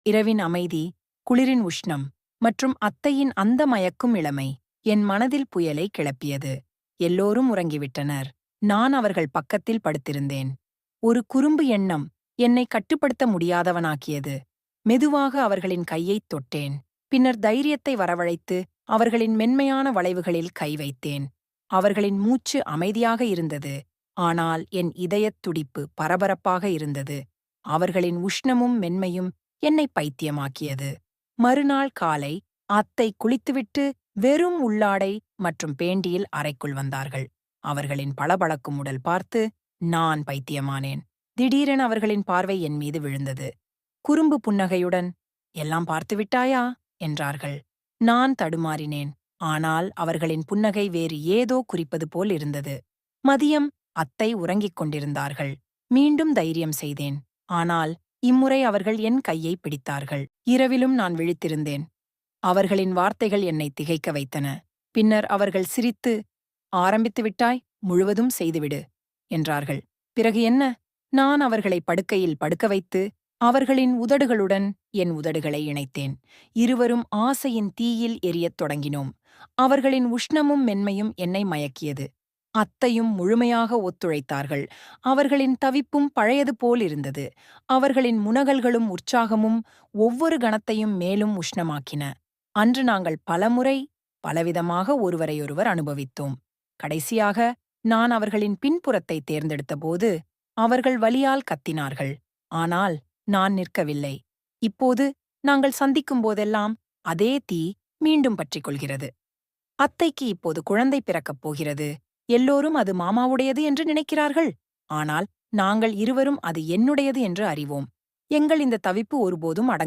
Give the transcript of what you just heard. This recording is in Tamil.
இரவின் அமைதி, குளிரின் உஷ்ணம் மற்றும் அத்தையின் அந்த மயக்கும் இளமை என் மனதில் புயலை கிளப்பியது. எல்லோரும் உறங்கிவிட்டனர். நான் அவர்கள் பக்கத்தில் படுத்திருந்தேன். ஒரு குறும்பு எண்ணம் என்னை கட்டுப்படுத்த முடியாதவனாக்கியது. மெதுவாக அவர்களின் கையைத் தொட்டேன். பின்னர் தைரியத்தை வரவழைத்து அவர்களின் மென்மையான வளைவுகளில் கை வைத்தேன். அவர்களின் மூச்சு அமைதியாக இருந்தது, ஆனால் என் இதயத் துடிப்பு பரபரப்பாக இருந்தது. அவர்களின் உஷ்ணமும் மென்மையும் என்னை பைத்தியமாக்கியது. மறுநாள் காலை அத்தை குளித்துவிட்டு வெறும் உள்ளாடை மற்றும் பேண்டியில் அறைக்குள் வந்தார்கள். அவர்களின் பளபளக்கும் உடல் பார்த்து நான் பைத்தியமானேன். திடீரென அவர்களின் பார்வை என் மீது விழுந்தது. குறும்பு புன்னகையுடன், "எல்லாம் பார்த்துவிட்டாயா?" என்றார்கள். நான் தடுமாறினேன், ஆனால் அவர்களின் புன்னகை வேறு ஏதோ குறிப்பது போல் இருந்தது. மதியம் அத்தை உறங்கிக் கொண்டிருந்தார்கள். மீண்டும் தைரியம் செய்தேன், ஆனால் இம்முறை அவர்கள் என் கையை பிடித்தார்கள். இரவிலும் நான் விழித்திருந்தேன். அவர்களின் வார்த்தைகள் என்னை திகைக்க வைத்தன. பின்னர் அவர்கள் சிரித்து, "ஆரம்பித்து விட்டாய், முழுவதும் செய்துவிடு" என்றார்கள். பிறகு என்ன? நான் அவர்களை படுக்கையில் படுக்க வைத்து அவர்களின் உதடுகளுடன் என் உதடுகளை இணைத்தேன். இருவரும் ஆசையின் தீயில் எரியத் தொடங்கினோம். அவர்களின் உஷ்ணமும் மென்மையும் என்னை மயக்கியது. அத்தையும் முழுமையாக ஒத்துழைத்தார்கள். அவர்களின் தவிப்பும் பழையது போல் இருந்தது. அவர்களின் முனகல்களும் உற்சாகமும் ஒவ்வொரு கணத்தையும் மேலும் உஷ்ணமாக்கின. அன்று நாங்கள் பலமுறை பலவிதமாக ஒருவரையொருவர் அனுபவித்தோம். கடைசியாக நான் அவர்களின் பின்புறத்தை தேர்ந்தெடுத்தபோது அவர்கள் வலியால் கத்தினார்கள். ஆனால் நான் நிற்கவில்லை. இப்போது நாங்கள் சந்திக்கும் போதெல்லாம் அதே தீ மீண்டும் பற்றிக் கொள்கிறது. அத்தைக்கு இப்போது குழந்தை பிறக்கப் போகிறது. எல்லோரும் அது மாமாவுடையது என்று நினைக்கிறார்கள். ஆனால் நாங்கள் இருவரும் அது என்னுடையது என்று அறிவோம். எங்கள் இந்த தவிப்பு ஒருபோதும் அடங்குவதில்லை.